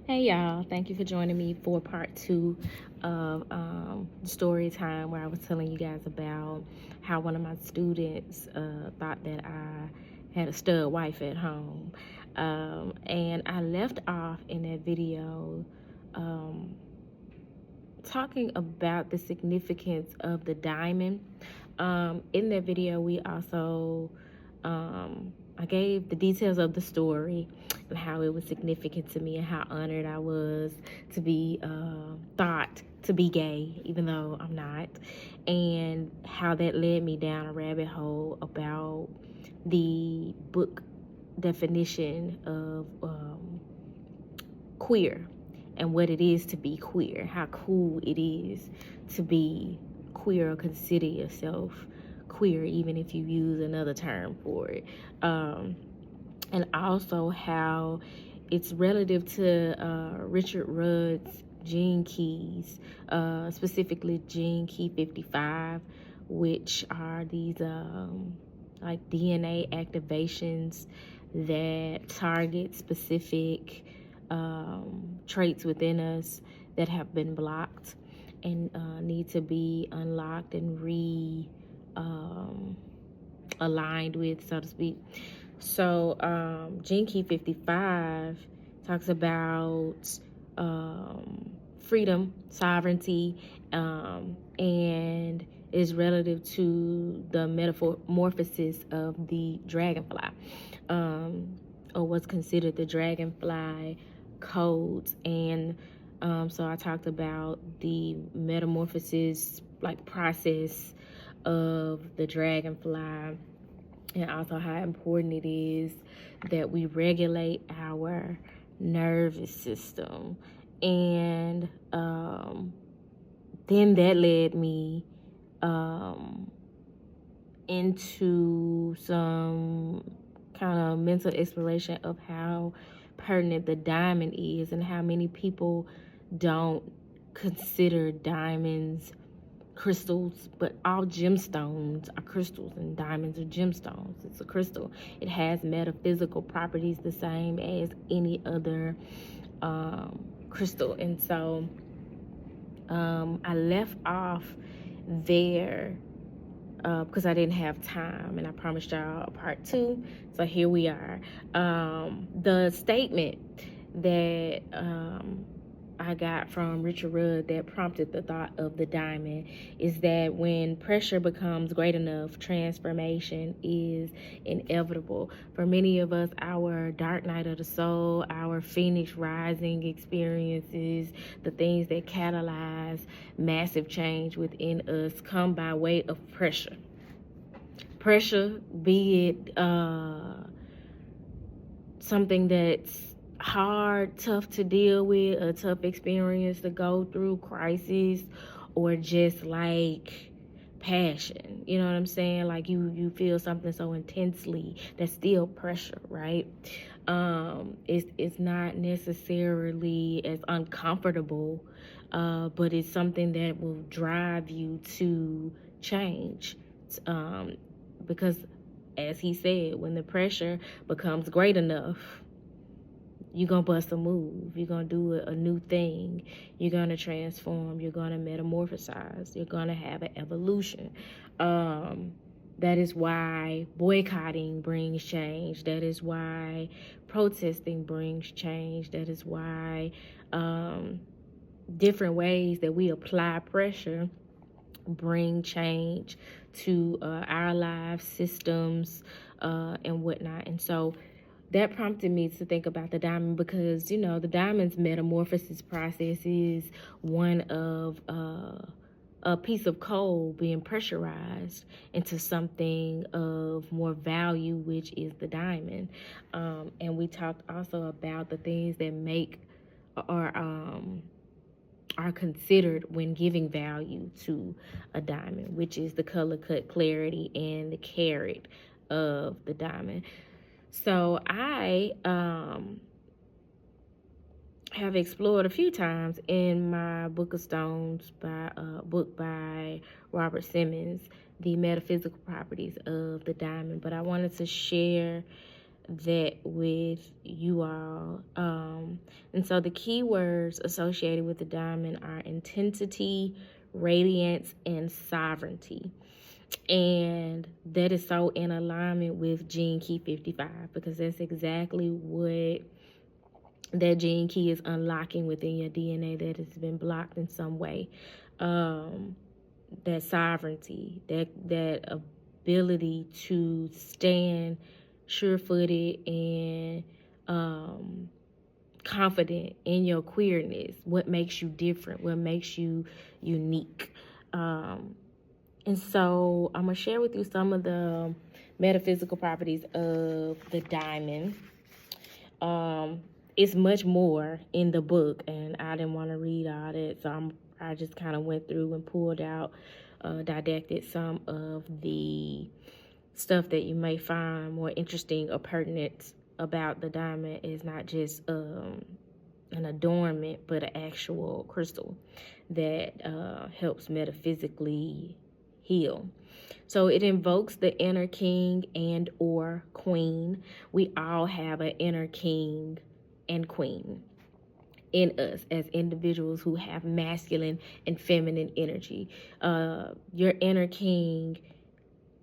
Hey y'all, thank you for joining me for part two of story time, where I was telling you guys about how one of my students thought that I had a stud wife at home. And I left off in that video um, talking about the significance of the diamond. In that video, we also I gave the details of the story and how it was significant to me and how honored I was to be thought to be gay, even though I'm not, and how that led me down a rabbit hole about the book definition of queer and what it is to be queer, how cool it is to be queer or consider yourself queer, even if you use another term for it. And also how it's relative to Richard Rudd's Gene Keys, specifically Gene Key 55, which are these like DNA activations that target specific traits within us that have been blocked and need to be unlocked and aligned with, so to speak. So Gene Key 55 talks about freedom, sovereignty, and is relative to the metamorphosis of the dragonfly, or what's considered the dragonfly codes. And so I talked about the metamorphosis like process of the dragonfly, and also how important it is that we regulate our nervous system. And then that led me into some kind of mental exploration of how pertinent the diamond is and how many people don't consider diamonds crystals, but all gemstones are crystals and diamonds are gemstones. It's a crystal. It has metaphysical properties the same as any other crystal. And so I left off there because I didn't have time, and I promised y'all a part two, so here we are. The statement that I got from Richard Rudd that prompted the thought of the diamond is that when pressure becomes great enough, transformation is inevitable. For many of us, our dark night of the soul, our phoenix rising experiences, the things that catalyze massive change within us come by way of pressure. Pressure, be it something that's hard, tough to deal with, a tough experience to go through, crisis, or just like passion. You know what I'm saying? Like you feel something so intensely, that's still pressure, right? It's not necessarily as uncomfortable, but it's something that will drive you to change, because as he said, when the pressure becomes great enough, you're gonna bust a move, you're gonna do a new thing, you're gonna transform, you're gonna metamorphosize, you're gonna have an evolution. That is why boycotting brings change. That is why protesting brings change. That is why different ways that we apply pressure bring change to our lives, systems, and whatnot. And so that prompted me to think about the diamond, because the diamond's metamorphosis process is one of a piece of coal being pressurized into something of more value, which is the diamond. And we talked also about the things that make or are considered when giving value to a diamond, which is the color, cut, clarity, and the carat of the diamond. So I have explored a few times in my Book of Stones, book by Robert Simmons, the metaphysical properties of the diamond. But I wanted to share that with you all. And so the key words associated with the diamond are intensity, radiance, and sovereignty. And that is so in alignment with Gene Key 55, because that's exactly what that gene key is unlocking within your DNA that has been blocked in some way. That sovereignty, that ability to stand sure-footed and confident in your queerness, what makes you different, what makes you unique. And so I'm going to share with you some of the metaphysical properties of the diamond. It's much more in the book, and I didn't want to read all that, so I just kind of went through and pulled out, didacted some of the stuff that you may find more interesting or pertinent about the diamond. Is not just an adornment, but an actual crystal that helps metaphysically heal. So it invokes the inner king and or queen. We all have an inner king and queen in us as individuals who have masculine and feminine energy. Your inner king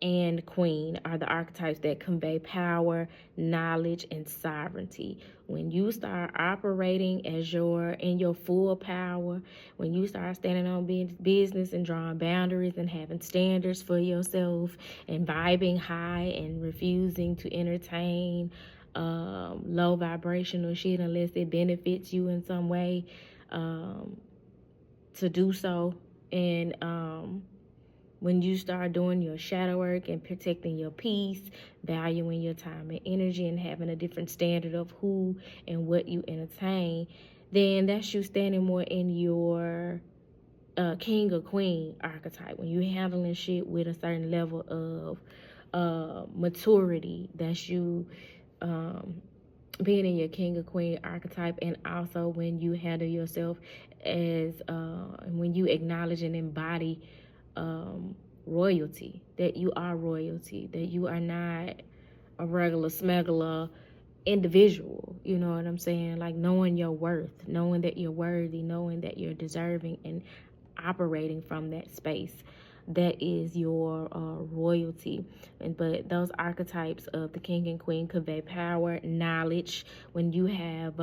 and queen are the archetypes that convey power, knowledge, and sovereignty. When you start operating as in your full power, when you start standing on business and drawing boundaries and having standards for yourself and vibing high and refusing to entertain low vibrational shit unless it benefits you in some way, to do so. And when you start doing your shadow work and protecting your peace, valuing your time and energy, and having a different standard of who and what you entertain, then that's you standing more in your king or queen archetype. When you're handling shit with a certain level of maturity, that's you being in your king or queen archetype. And also when you handle yourself as when you acknowledge and embody royalty, that you are royalty, that you are not a regular smuggler individual. You know what I'm saying? Like knowing your worth, knowing that you're worthy, knowing that you're deserving, and operating from that space. That is your royalty. But those archetypes of the king and queen convey power, knowledge. When you have,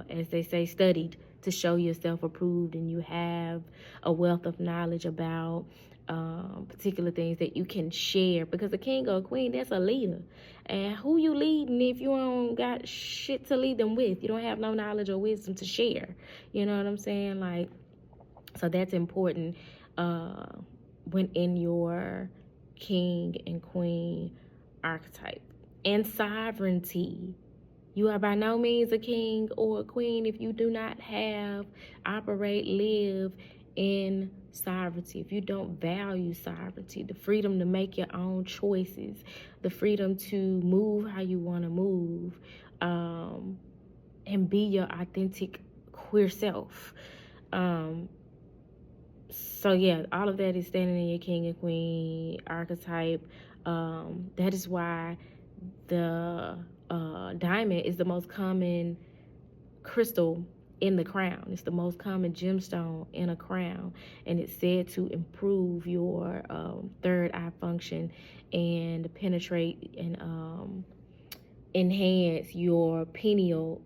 as they say, studied to show yourself approved, and you have a wealth of knowledge about particular things that you can share, because a king or a queen, that's a leader. And who you leading if you don't got shit to lead them with? You don't have no knowledge or wisdom to share. You know what I'm saying? Like, so that's important when in your king and queen archetype. And sovereignty. You are by no means a king or a queen if you do not live in sovereignty. If you don't value sovereignty, the freedom to make your own choices, the freedom to move how you want to move, and be your authentic queer self. So yeah, all of that is standing in your king and queen archetype. That is why the diamond is the most common crystal in the crown. It's the most common gemstone in a crown, and it's said to improve your third eye function and penetrate and enhance your pineal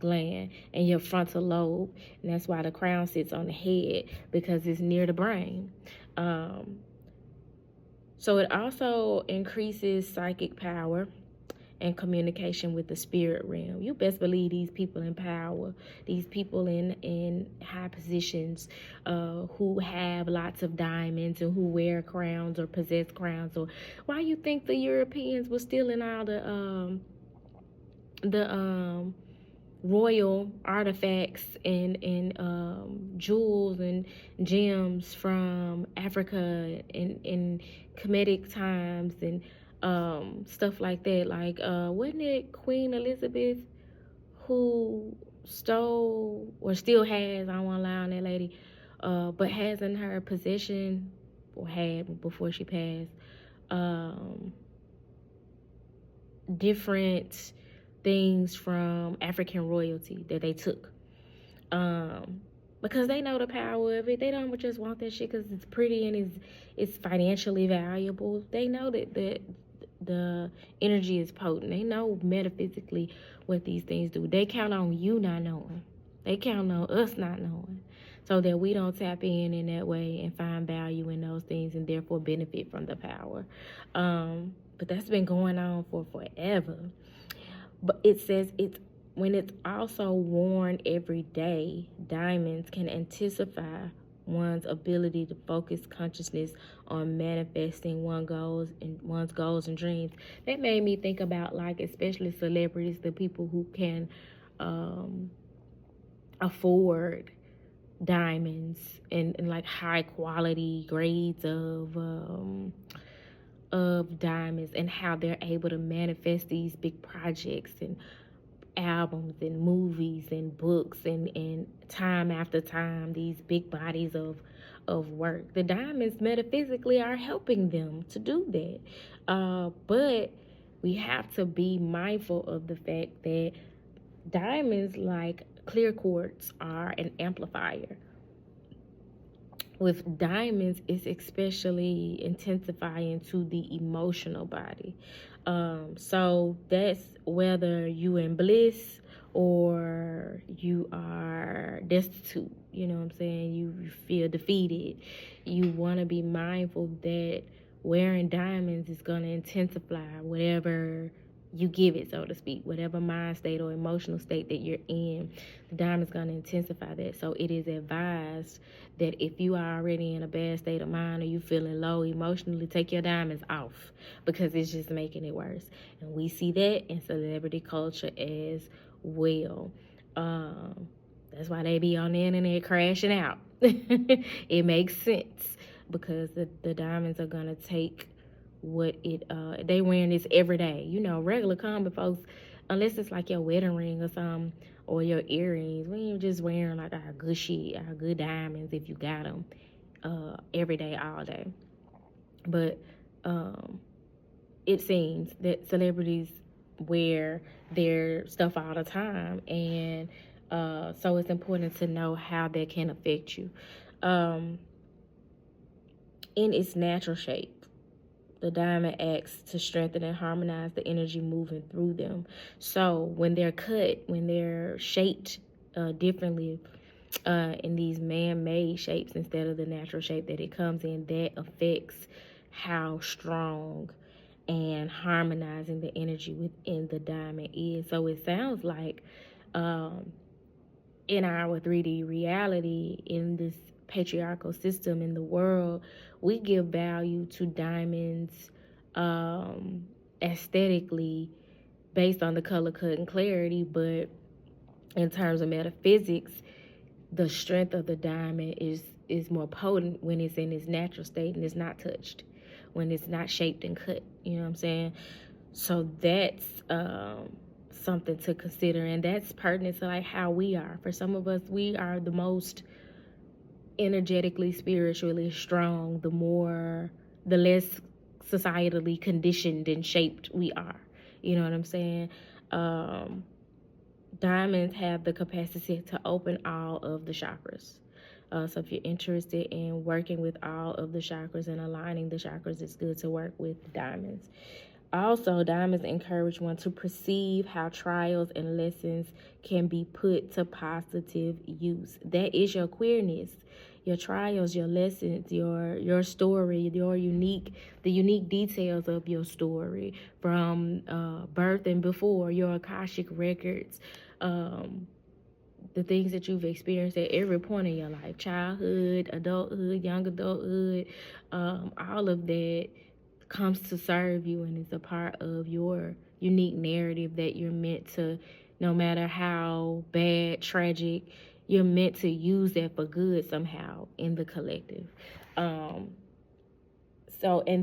gland and your frontal lobe. And that's why the crown sits on the head, because it's near the brain. So it also increases psychic power and communication with the spirit realm. You best believe these people in power, these people in high positions, who have lots of diamonds and who wear crowns or possess crowns. Or why you think the Europeans were stealing all the royal artifacts and jewels and gems from Africa in Kemetic times and stuff like that? Like, wasn't it Queen Elizabeth who stole, or still has, I don't want to lie on that lady, but has in her possession, or had before she passed, different things from African royalty that they took. Because they know the power of it. They don't just want that shit because it's pretty and it's financially valuable. They know that the energy is potent. They know metaphysically what these things do. They count on you not knowing. They count on us not knowing, so that we don't tap in that way and find value in those things and therefore benefit from the power. But that's been going on for forever. But it says when it's also worn every day, diamonds can intensify one's ability to focus consciousness on manifesting one's goals and dreams. That made me think about, like, especially celebrities, the people who can afford diamonds and like high quality grades of diamonds, and how they're able to manifest these big projects and albums and movies and books and time after time, these big bodies of work. The diamonds metaphysically are helping them to do that. But we have to be mindful of the fact that diamonds, like clear quartz, are an amplifier. With diamonds, it's especially intensifying to the emotional body. So that's whether you in bliss or you are destitute. You know what I'm saying? You feel defeated. You want to be mindful that wearing diamonds is going to intensify whatever you give it, so to speak, whatever mind state or emotional state that you're in. The diamond's going to intensify that. So it is advised that if you are already in a bad state of mind or you feeling low emotionally, take your diamonds off, because it's just making it worse. And we see that in celebrity culture as well. That's why they be on the internet crashing out. It makes sense, because the diamonds are going to take what they wearing this every day. You know, regular common folks, unless it's like your wedding ring or something, or your earrings, we ain't just wearing like our good shit, our good diamonds, if you got them, every day, all day. But it seems that celebrities wear their stuff all the time, and so it's important to know how that can affect you. In its natural shape, the diamond acts to strengthen and harmonize the energy moving through them. So when they're cut, when they're shaped differently, in these man-made shapes instead of the natural shape that it comes in, that affects how strong and harmonizing the energy within the diamond is. So it sounds like in our 3D reality, in this patriarchal system in the world, we give value to diamonds aesthetically based on the color, cut, and clarity, but in terms of metaphysics, the strength of the diamond is more potent when it's in its natural state and it's not touched, when it's not shaped and cut. You know what I'm saying? So that's something to consider, and that's pertinent to like how we are. For some of us, we are the most energetically, spiritually strong, the less societally conditioned and shaped we are. You know what I'm saying? Diamonds have the capacity to open all of the chakras. So if you're interested in working with all of the chakras and aligning the chakras, it's good to work with diamonds. Also, diamonds encourage one to perceive how trials and lessons can be put to positive use. That is your queerness, your trials, your lessons, your story, the unique details of your story from birth and before, your Akashic records, the things that you've experienced at every point in your life, childhood, adulthood, young adulthood, all of that comes to serve you and is a part of your unique narrative that you're meant to, no matter how bad, tragic, you're meant to use that for good somehow in the collective. And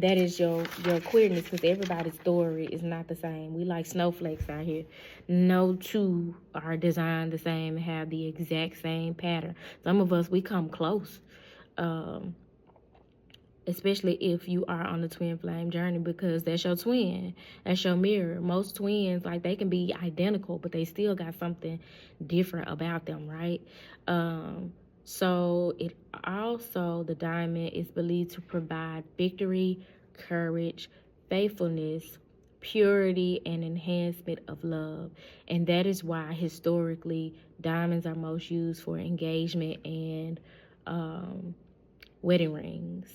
that is your queerness, because everybody's story is not the same. We like snowflakes out here. No two are designed the same and have the exact same pattern. Some of us, we come close. especially if you are on the twin flame journey, because that's your twin, that's your mirror. Most twins, like, they can be identical, but they still got something different about them, right? So it also, the diamond is believed to provide victory, courage, faithfulness, purity, and enhancement of love. And that is why historically diamonds are most used for engagement and wedding rings.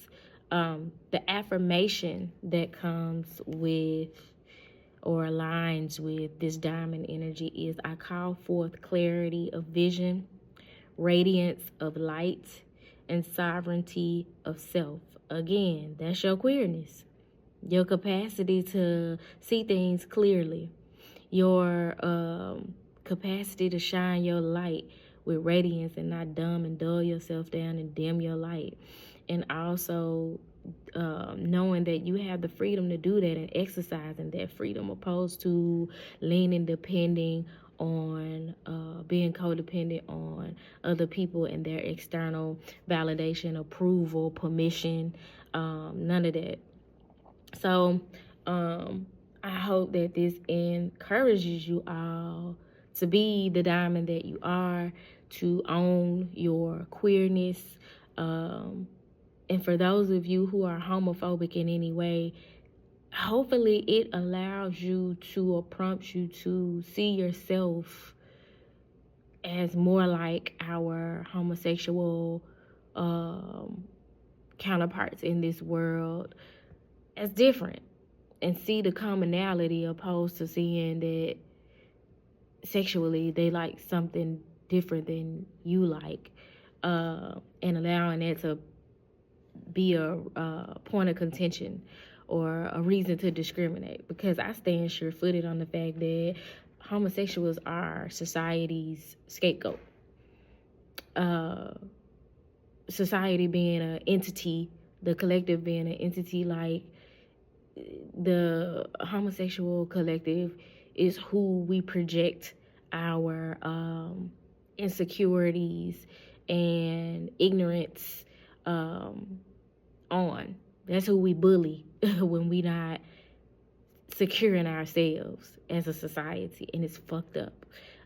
The affirmation that comes with or aligns with this diamond energy is, I call forth clarity of vision, radiance of light, and sovereignty of self. Again, that's your queerness, your capacity to see things clearly, your capacity to shine your light with radiance and not dumb and dull yourself down and dim your light. And also knowing that you have the freedom to do that and exercising that freedom, opposed to leaning, depending on being codependent on other people and their external validation, approval, permission, none of that. So I hope that this encourages you all to be the diamond that you are, to own your queerness. And for those of you who are homophobic in any way, hopefully it allows you to, or prompts you to see yourself as more like our homosexual counterparts in this world, as different, and see the commonality, opposed to seeing that sexually they like something different than you like, and allowing that to be a point of contention or a reason to discriminate. Because I stand sure-footed on the fact that homosexuals are society's scapegoat. Society being an entity, the collective being an entity, like the homosexual collective is who we project our insecurities and ignorance on. That's who we bully when we not securing ourselves as a society, and it's fucked up.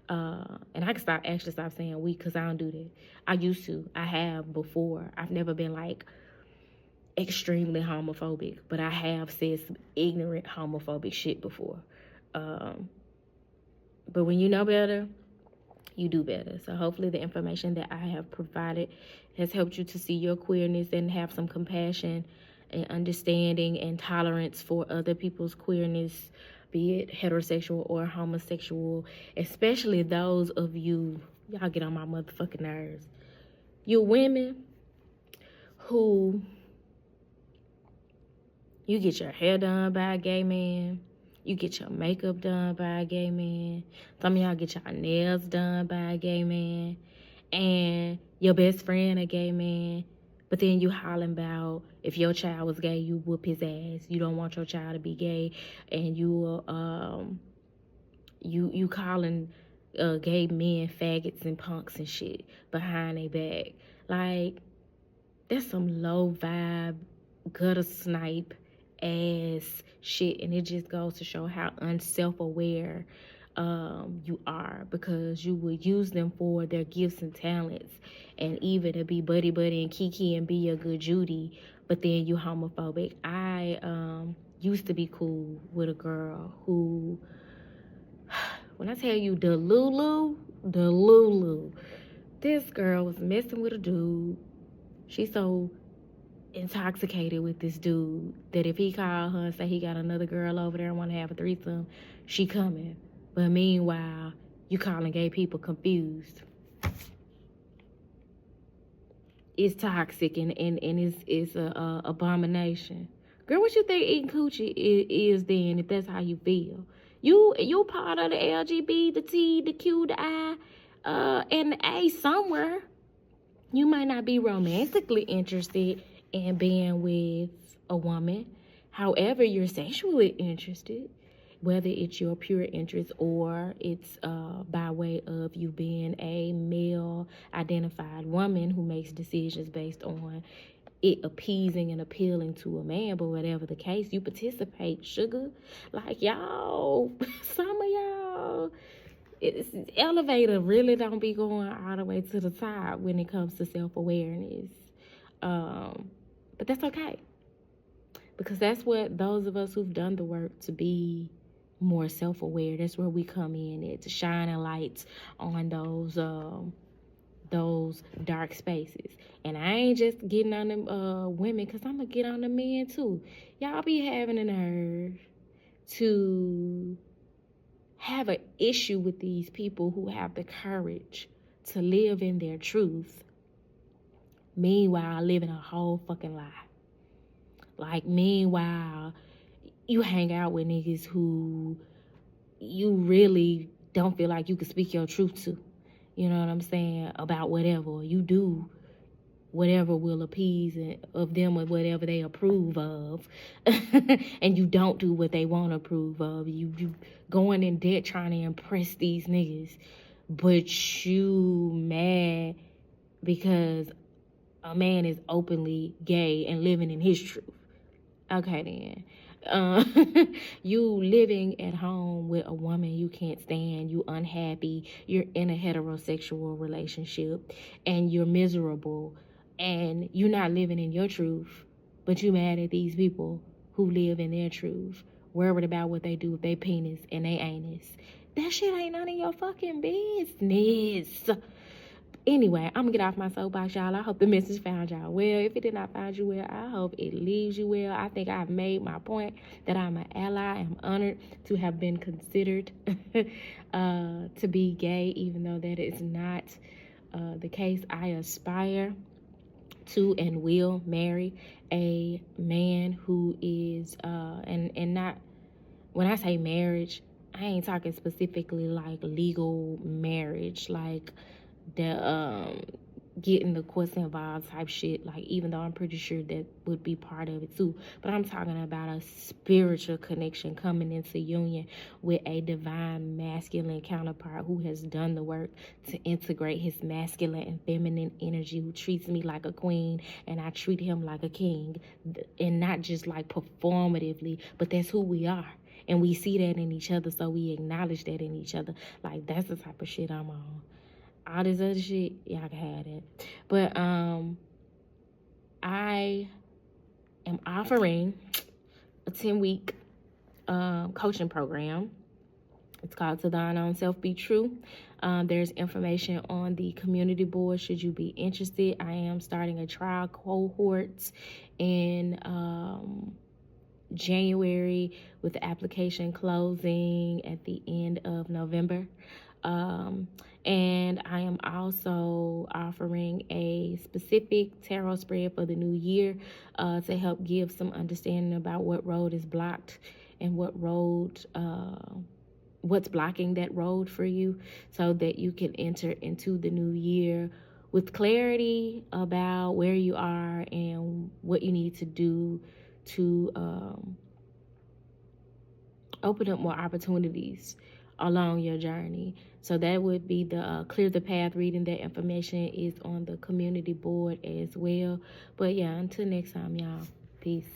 And I can stop saying we, because I don't do that. I used to. I have before. I've never been like extremely homophobic, but I have said some ignorant homophobic shit before. But when you know better, you do better. So hopefully the information that I have provided has helped you to see your queerness and have some compassion and understanding and tolerance for other people's queerness, be it heterosexual or homosexual, especially those of you, y'all get on my motherfucking nerves, you women who, you get your hair done by a gay man, you get your makeup done by a gay man, some of y'all get your nails done by a gay man, and your best friend a gay man, but then you hollering about if your child was gay, you whoop his ass. You don't want your child to be gay, and you calling gay men faggots and punks and shit behind their back. Like, that's some low vibe, gutter snipe ass shit, and it just goes to show how unself-aware you are, because you would use them for their gifts and talents, and even to be buddy and kiki and be a good Judy, but then you homophobic. I used to be cool with a girl who, when I tell you the Lulu, this girl was messing with a dude. She's so intoxicated with this dude that if he called her and say he got another girl over there and want to have a threesome, she coming. But meanwhile, you calling gay people confused. It's toxic and it's a abomination. Girl, what you think eating coochie is then, if that's how you feel? You part of the LGBT, the T, the Q, the I, and the A somewhere. You might not be romantically interested in being with a woman. However, you're sexually interested, whether it's your pure interest or it's by way of you being a male identified woman who makes decisions based on it appeasing and appealing to a man, but whatever the case, you participate, sugar. Like, y'all, some of y'all, it's elevator really don't be going all the way to the top when it comes to self-awareness. But that's okay, because that's what those of us who've done the work to be more self-aware, that's where we come in at, to shine a light on those dark spaces. And I ain't just getting on them women, because I'm going to get on the men too. Y'all be having a nerve to have an issue with these people who have the courage to live in their truth, meanwhile living a whole fucking lie. Like, meanwhile, you hang out with niggas who you really don't feel like you can speak your truth to. You know what I'm saying? About whatever. You do whatever will appease of them or whatever they approve of. And you don't do what they want to approve of. You going in debt trying to impress these niggas. But you mad because a man is openly gay and living in his truth. Okay, then. You living at home with a woman you can't stand, you unhappy, you're in a heterosexual relationship, and you're miserable, and you're not living in your truth, but you mad at these people who live in their truth, worried about what they do with their penis and their anus. That shit ain't none of your fucking business. Anyway, I'm going to get off my soapbox, y'all. I hope the message found y'all well. If it did not find you well, I hope it leaves you well. I think I've made my point that I'm an ally. I'm honored to have been considered to be gay, even though that is not the case. I aspire to and will marry a man who is, and not, when I say marriage, I ain't talking specifically like legal marriage, like the getting the courts involved type shit, like, even though I'm pretty sure that would be part of it too, but I'm talking about a spiritual connection, coming into union with a divine masculine counterpart who has done the work to integrate his masculine and feminine energy, who treats me like a queen and I treat him like a king, and not just like performatively, but that's who we are. And we see that in each other, so we acknowledge that in each other. Like, that's the type of shit I'm on. All this other shit, y'all can have it. But I am offering a 10-week coaching program. It's called To Thine Own Self Be True. There's information on the community board should you be interested. I am starting a trial cohort in January, with the application closing at the end of November. And I am also offering a specific tarot spread for the new year to help give some understanding about what road is blocked and what road, what's blocking that road for you, so that you can enter into the new year with clarity about where you are and what you need to do to open up more opportunities along your journey. So that would be the Clear the Path reading. That information is on the community board as well. But yeah, until next time, y'all. Peace.